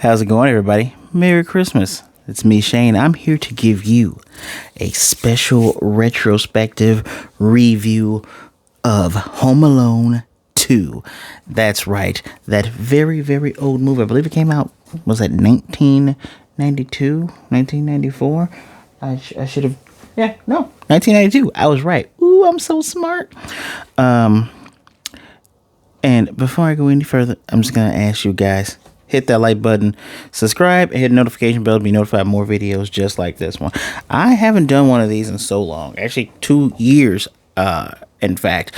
How's it going, everybody? Merry Christmas. It's me, Shane. I'm here to give you a special retrospective review of Home Alone 2. That's right. That very, very old movie. I believe it came out, was that 1992? 1994? I should have... Yeah, no. 1992. I was right. Ooh, I'm so smart. And before I go any further, I'm just going to ask you guys, hit that like button, subscribe, and hit the notification bell to be notified of more videos just like this one. I haven't done one of these in so long. Actually, 2 years, in fact.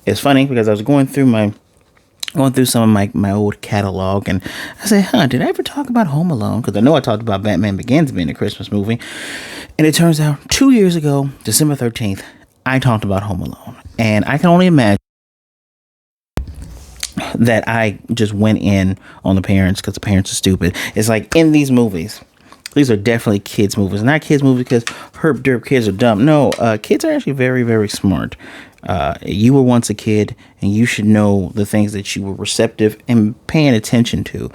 It's funny because I was going through some of my old catalog, and I said, did I ever talk about Home Alone? Because I know I talked about Batman Begins being a Christmas movie. And it turns out 2 years ago, December 13th, I talked about Home Alone. And I can only imagine that I just went in on the parents because the parents are stupid. It's like in these movies, these are definitely kids movies. Not kids movies because herp derp kids are dumb. No, kids are actually very, very smart. You were once a kid and you should know the things that you were receptive and paying attention to.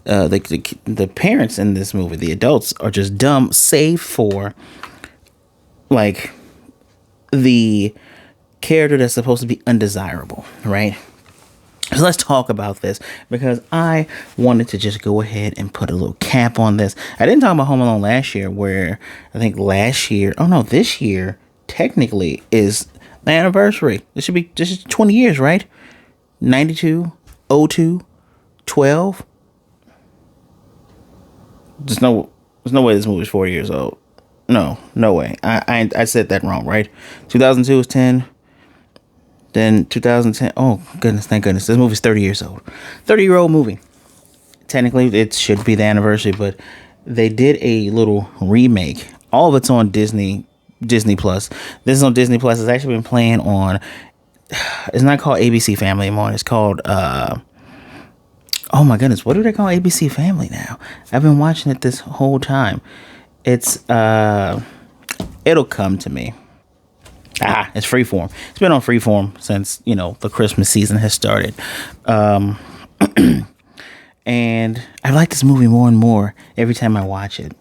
The parents in this movie, the adults, are just dumb, save for like the character that's supposed to be undesirable, right? So let's talk about this because I wanted to just go ahead and put a little cap on this. I didn't talk about Home Alone last year, where I think this year technically is the anniversary. This is 20 years, right? 92, 02, 12. There's no way this movie is 40 years old. No way. I said that wrong, right? 2002 is 10. Then 2010, oh goodness, thank goodness, this movie's 30 years old. 30-year-old movie. Technically, it should be the anniversary, but they did a little remake. All of it's on Disney Plus. This is on Disney Plus. It's actually been playing on, it's not called ABC Family anymore. It's called, oh my goodness, what do they call ABC Family now? I've been watching it this whole time. It's, it'll come to me. It's Freeform. It's been on Freeform since, the Christmas season has started. And I like this movie more and more every time I watch it.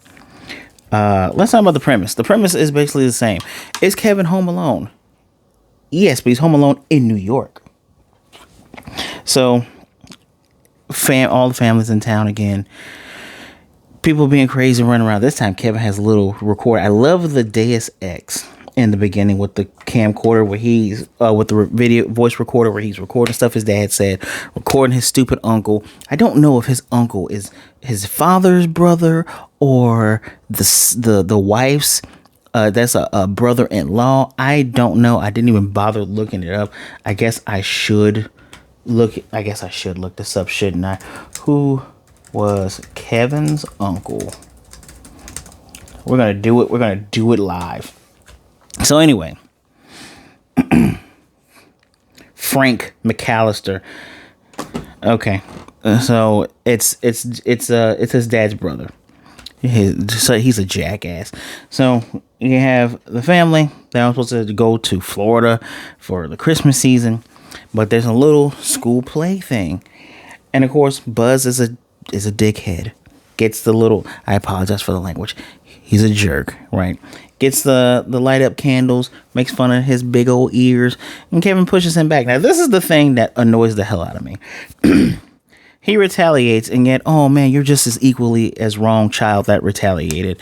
Let's talk about the premise. The premise is basically the same. Is Kevin home alone? Yes, but he's home alone in New York. So, all the families in town again. People being crazy running around. This time, Kevin has a little recorder. I love the Deus Ex in the beginning with the camcorder where he's with the video voice recorder where he's recording stuff his dad said, recording his stupid uncle. I don't know if his uncle is his father's brother or the wife's that's a brother-in-law. I don't know. I didn't even bother looking it up. I guess I should look this up, shouldn't I? Who was Kevin's uncle? We're gonna do it live. So anyway, Frank McCallister. Okay, so it's his dad's brother. So he's a jackass. So you have the family. They're supposed to go to Florida for the Christmas season, but there's a little school play thing, and of course Buzz is a dickhead. Gets the little. I apologize for the language. He's a jerk, right? Gets the light up candles, makes fun of his big old ears, and Kevin pushes him back. Now, this is the thing that annoys the hell out of me. He retaliates, and yet, oh man, you're just as equally as wrong child that retaliated.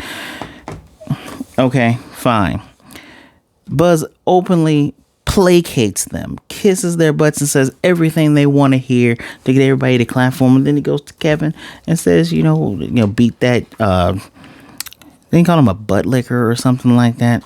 Okay, fine. Buzz openly placates them, kisses their butts, and says everything they want to hear to get everybody to clap for him. And then he goes to Kevin and says, beat that. They call him a butt licker or something like that.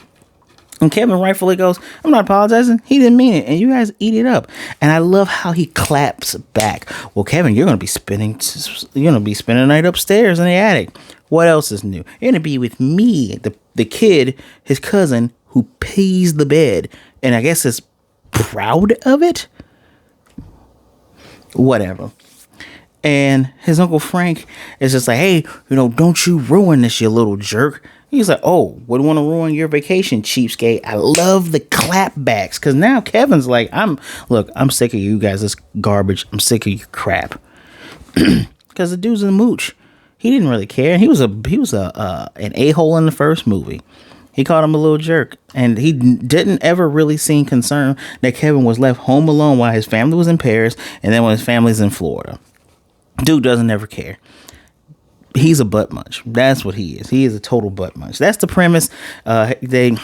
And Kevin rightfully goes, I'm not apologizing. He didn't mean it. And you guys eat it up. And I love how he claps back. Well, Kevin, you're going to be spending the night upstairs in the attic. What else is new? You're going to be with me, the kid, his cousin, who pays the bed. And I guess is proud of it. Whatever. And his Uncle Frank is just like, hey, don't you ruin this, you little jerk. He's like, oh, wouldn't want to ruin your vacation, cheapskate. I love the clapbacks. Because now Kevin's like, I'm sick of you guys, this garbage. I'm sick of your crap. because the dude's a mooch. He didn't really care. He was an a-hole in the first movie. He called him a little jerk, and he didn't ever really seem concerned that Kevin was left home alone while his family was in Paris, and then when his family's in Florida. Dude doesn't ever care. He's a butt munch. That's what he is. He is a total butt munch. That's the premise. They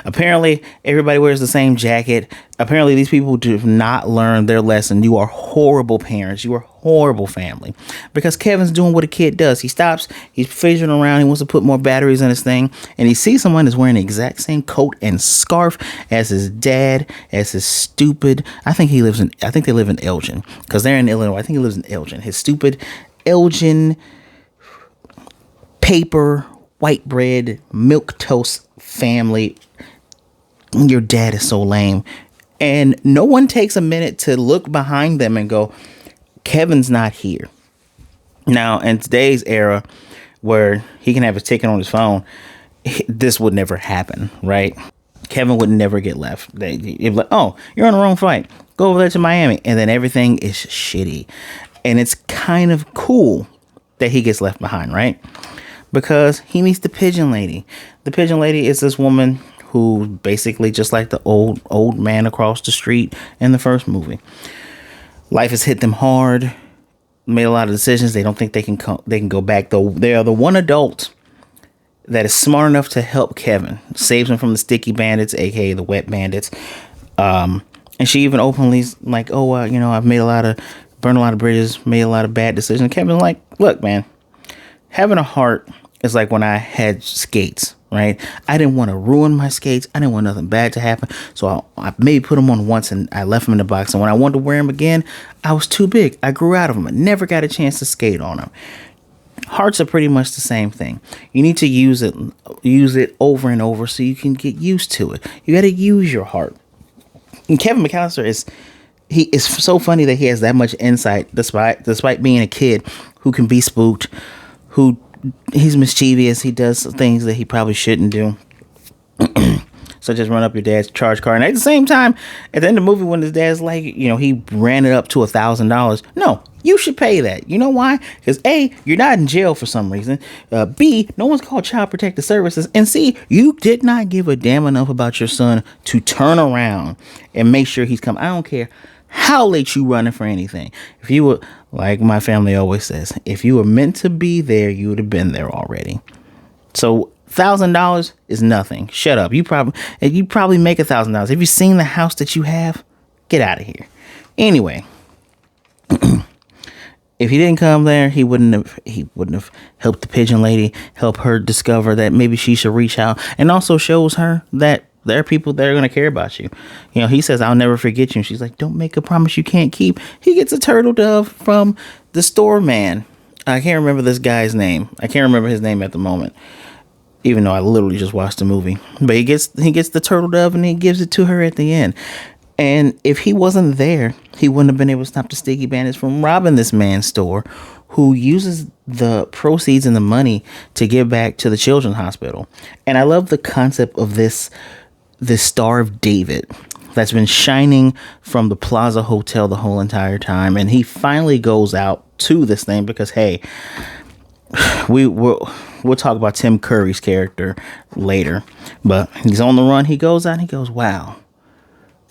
apparently everybody wears the same jacket. Apparently these people do not learn their lesson. You are horrible parents. You are horrible family. Because Kevin's doing what a kid does. He stops. He's fidgeting around. He wants to put more batteries in his thing, and he sees someone that's wearing the exact same coat and scarf as his dad, as his stupid. I think they live in Elgin because they're in Illinois. I think he lives in Elgin. His stupid Elgin paper, white bread, milk toast family. Your dad is so lame. And no one takes a minute to look behind them and go, Kevin's not here. Now, in today's era where he can have his ticket on his phone, this would never happen, right? Kevin would never get left. They'd be like, oh, you're on the wrong flight. Go over there to Miami. And then everything is shitty. And it's kind of cool that he gets left behind, right? Because he meets the pigeon lady. The pigeon lady is this woman who basically just like the old man across the street in the first movie. Life has hit them hard. Made a lot of decisions. They don't think they can go back. Though they are the one adult that is smart enough to help Kevin. Saves him from the sticky bandits, aka the wet bandits. And she even openly like, oh, I've burned a lot of bridges, made a lot of bad decisions. And Kevin's like, look, man. Having a heart is like when I had skates, right? I didn't want to ruin my skates. I didn't want nothing bad to happen. So I maybe put them on once and I left them in the box. And when I wanted to wear them again, I was too big. I grew out of them. I never got a chance to skate on them. Hearts are pretty much the same thing. You need to use it over and over so you can get used to it. You got to use your heart. And Kevin McCallister is so funny that he has that much insight despite being a kid who can be spooked. He's mischievous. He does things that he probably shouldn't do. Such as run up your dad's charge card. And at the same time, at the end of the movie, when his dad's like, he ran it up to $1,000. No, you should pay that. You know why? Because A, you're not in jail for some reason. B, no one's called Child Protective Services. And C, you did not give a damn enough about your son to turn around and make sure he's coming. I don't care how late you running for anything. If you were, like my family always says, if you were meant to be there, you would have been there already. So $1,000 is nothing. Shut up. You probably make $1,000. Have you seen the house that you have? Get out of here. Anyway, if he didn't come there, he wouldn't have helped the pigeon lady, help her discover that maybe she should reach out, and also shows her that there are people that are going to care about you. He says, I'll never forget you. And she's like, don't make a promise you can't keep. He gets a turtle dove from the store man. I can't remember this guy's name. I can't remember his name at the moment, even though I literally just watched the movie. But he gets the turtle dove and he gives it to her at the end. And if he wasn't there, he wouldn't have been able to stop the sticky bandits from robbing this man's store, who uses the proceeds and the money to give back to the children's hospital. And I love the concept of this Star of David that's been shining from the Plaza Hotel the whole entire time. And he finally goes out to this thing because, hey, we'll talk about Tim Curry's character later. But he's on the run. He goes out and he goes, wow.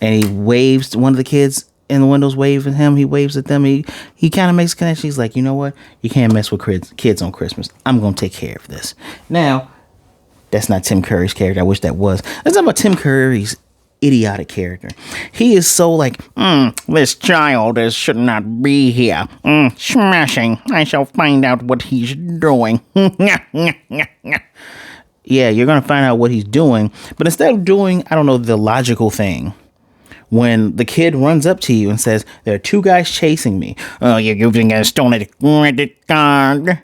And he waves to one of the kids in the windows, waving him. He waves at them. He kind of makes a connection. He's like, you know what? You can't mess with kids on Christmas. I'm going to take care of this. Now, that's not Tim Curry's character. I wish that was. Let's talk about Tim Curry's idiotic character. He is so like, this child should not be here. Smashing. I shall find out what he's doing. Yeah, you're going to find out what he's doing. But instead of doing, I don't know, the logical thing, when the kid runs up to you and says, there are two guys chasing me. Oh, you're using a stolen credit card.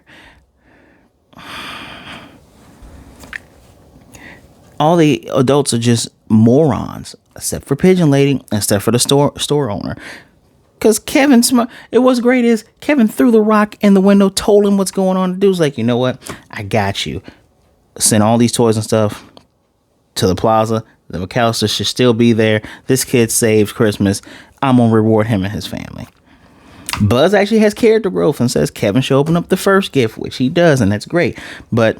All the adults are just morons, except for Pigeon Lady, except for the store owner. Because Kevin smart. It was great is Kevin threw the rock in the window, told him what's going on. The dude's like, you know what? I got you. Send all these toys and stuff to the plaza. The McCallister should still be there. This kid saved Christmas. I'm going to reward him and his family. Buzz actually has character growth and says Kevin should open up the first gift, which he does, and that's great. But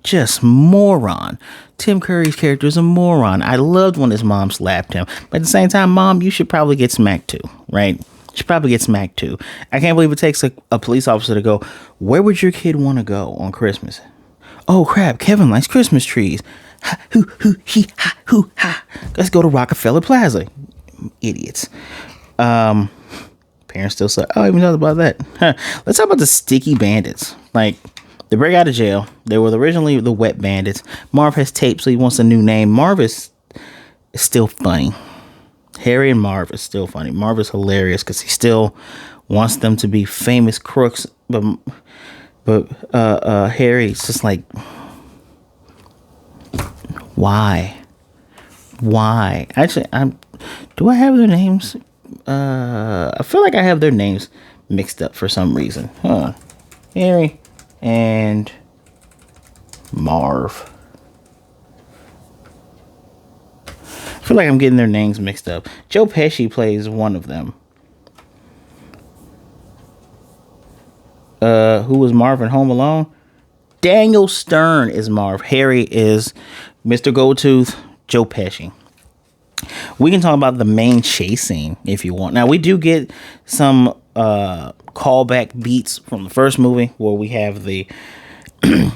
just moron. Tim Curry's character is a moron. I loved when his mom slapped him. But at the same time, Mom, you should probably get smacked too, right? You should probably get smacked too. I can't believe it takes a police officer to go, where would your kid want to go on Christmas? Oh, crap, Kevin likes Christmas trees. Ha, hoo, hoo, he, ha, hoo, ha. Let's go to Rockefeller Plaza. Idiots. Parents still say, oh, I even know about that. Huh. Let's talk about the sticky bandits. Like, they break out of jail. They were originally the wet bandits. Marv has tape, so he wants a new name. Marv is still funny. Harry and Marv is still funny. Marv is hilarious because he still wants them to be famous crooks. But Harry's just like, why? Actually, do I have their names? I feel like I have their names mixed up for some reason. Harry and Marv. I feel like I'm getting their names mixed up. Joe Pesci plays one of them. Who was Marv in Home Alone? Daniel Stern is Marv. Harry is Mr. Goldtooth. Joe Pesci. We can talk about the main chase scene if you want. Now, we do get some callback beats from the first movie where we have the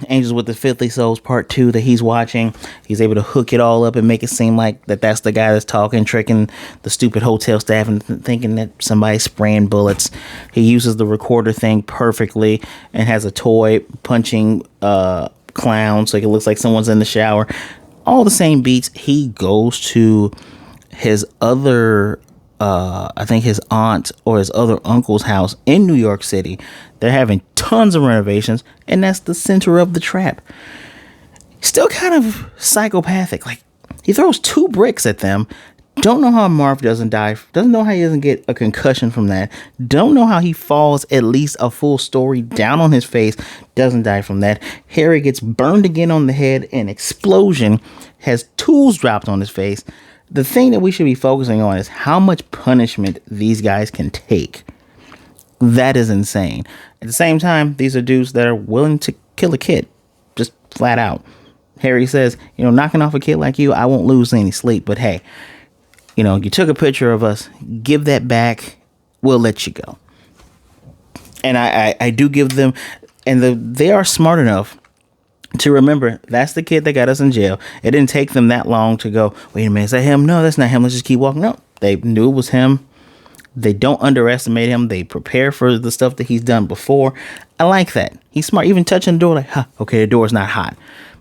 Angels with the Filthy Souls Part 2 that he's watching. He's able to hook it all up and make it seem like that's the guy that's talking, tricking the stupid hotel staff and thinking that somebody's spraying bullets. He uses the recorder thing perfectly and has a toy punching clown so it looks like someone's in the shower. All the same beats. He goes to his other I think his aunt or his other uncle's house in New York City. They're having tons of renovations, and that's the center of the trap. Still kind of psychopathic. Like, he throws 2 bricks at them. Don't know how Marv doesn't die. Doesn't know how he doesn't get a concussion from that. Don't know how he falls at least a full story down on his face. Doesn't die from that. Harry gets burned again on the head. An explosion. Has tools dropped on his face. The thing that we should be focusing on is how much punishment these guys can take. That is insane. At the same time, these are dudes that are willing to kill a kid. Just flat out. Harry says, knocking off a kid like you, I won't lose any sleep. But hey, you took a picture of us. Give that back. We'll let you go. And I do give them, and they are smart enough to remember that's the kid that got us in jail. It didn't take them that long to go, wait a minute, is that him? No, that's not him. Let's just keep walking. No, they knew it was him. They don't underestimate him. They prepare for the stuff that he's done before. I like that. He's smart. Even touching the door like, okay, the door's not hot.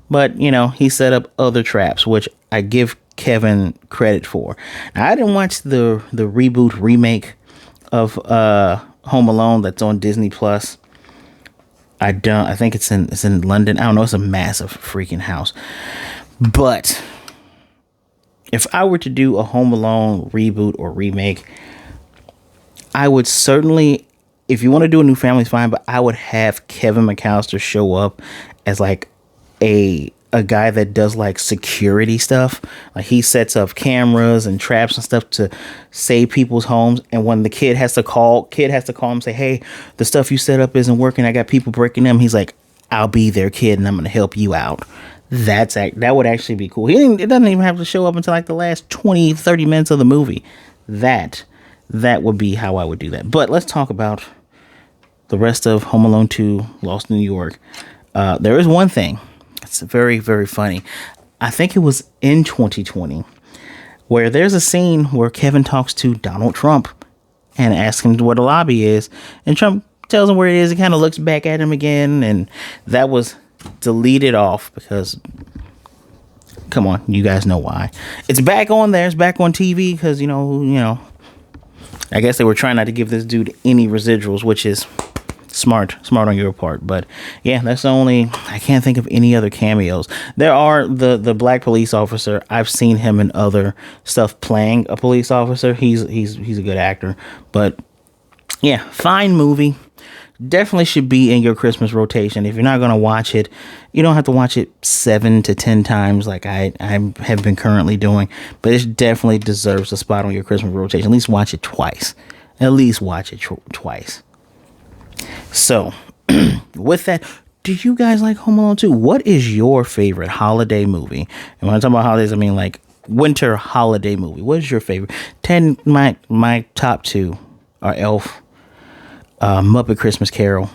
But, he set up other traps, which I give Kevin credit for. Now, I didn't watch the reboot remake of Home Alone that's on Disney Plus. I think it's in London. I don't know. It's a massive freaking house. But if I were to do a Home Alone reboot or remake, I would certainly, if you want to do a new family, fine, but I would have Kevin McCallister show up as like a guy that does like security stuff. Like, he sets up cameras and traps and stuff to save people's homes. And when the kid has to call him and say, hey, the stuff you set up isn't working. I got people breaking them. He's like, I'll be their kid and I'm going to help you out. That would actually be cool. It doesn't even have to show up until like the last 20, 30 minutes of the movie. That would be how I would do that. But let's talk about the rest of Home Alone 2, Lost in New York. There is one thing. It's very, very funny. I think it was in 2020 where there's a scene where Kevin talks to Donald Trump and asks him where the lobby is. And Trump tells him where it is. He kind of looks back at him again. And that was deleted off because, come on, you guys know why. It's back on there. It's back on TV because, I guess they were trying not to give this dude any residuals, which is smart on your part. But yeah, that's the only, I can't think of any other cameos. There are the black police officer. I've seen him in other stuff playing a police officer. He's a good actor. But yeah, fine movie. Definitely should be in your Christmas rotation. If you're not going to watch it, you don't have to watch it 7 to 10 times like I have been currently doing. But it definitely deserves a spot on your Christmas rotation. At least watch it twice. at least watch it twice. So, with that, do you guys like Home Alone 2? What is your favorite holiday movie? And when I talk about holidays, I mean like winter holiday movie. What is your favorite? 10, my top 2 are Elf, Muppet Christmas Carol.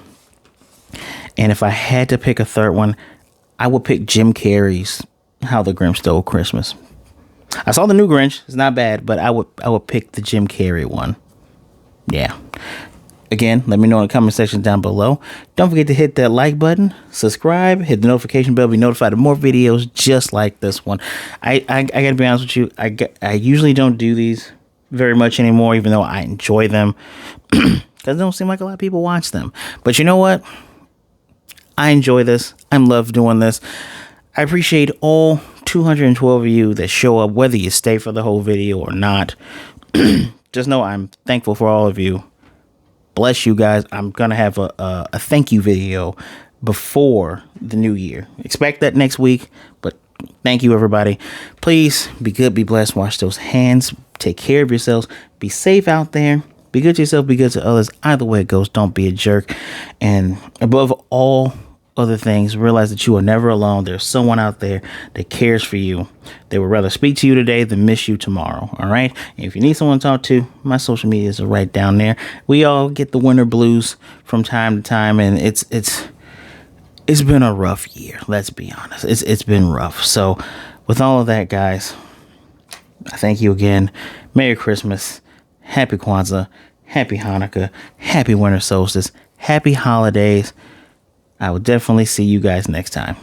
And if I had to pick a third one, I would pick Jim Carrey's How the Grinch Stole Christmas. I saw the new Grinch. It's not bad, but I would pick the Jim Carrey one. Yeah. Again, let me know in the comment section down below. Don't forget to hit that like button, subscribe, hit the notification bell, be notified of more videos just like this one. I gotta be honest with you. I usually don't do these very much anymore, even though I enjoy them, because it don't seem like a lot of people watch them. But you know what? I enjoy this. I love doing this. I appreciate all 212 of you that show up, whether you stay for the whole video or not. Just know I'm thankful for all of you. Bless you guys. I'm going to have a thank you video before the new year. Expect that next week, but thank you, everybody. Please be good, be blessed, wash those hands, take care of yourselves, be safe out there, be good to yourself, be good to others. Either way it goes, don't be a jerk. And above all other things, realize that you are never alone. There's someone out there that cares for you. They would rather speak to you today than miss you tomorrow. All right. And if you need someone to talk to, my social medias are right down there. We all get the winter blues from time to time, and it's been a rough year. Let's be honest. It's been rough. So with all of that, guys, I thank you again. Merry Christmas. Happy Kwanzaa. Happy Hanukkah. Happy winter solstice. Happy holidays. I will definitely see you guys next time.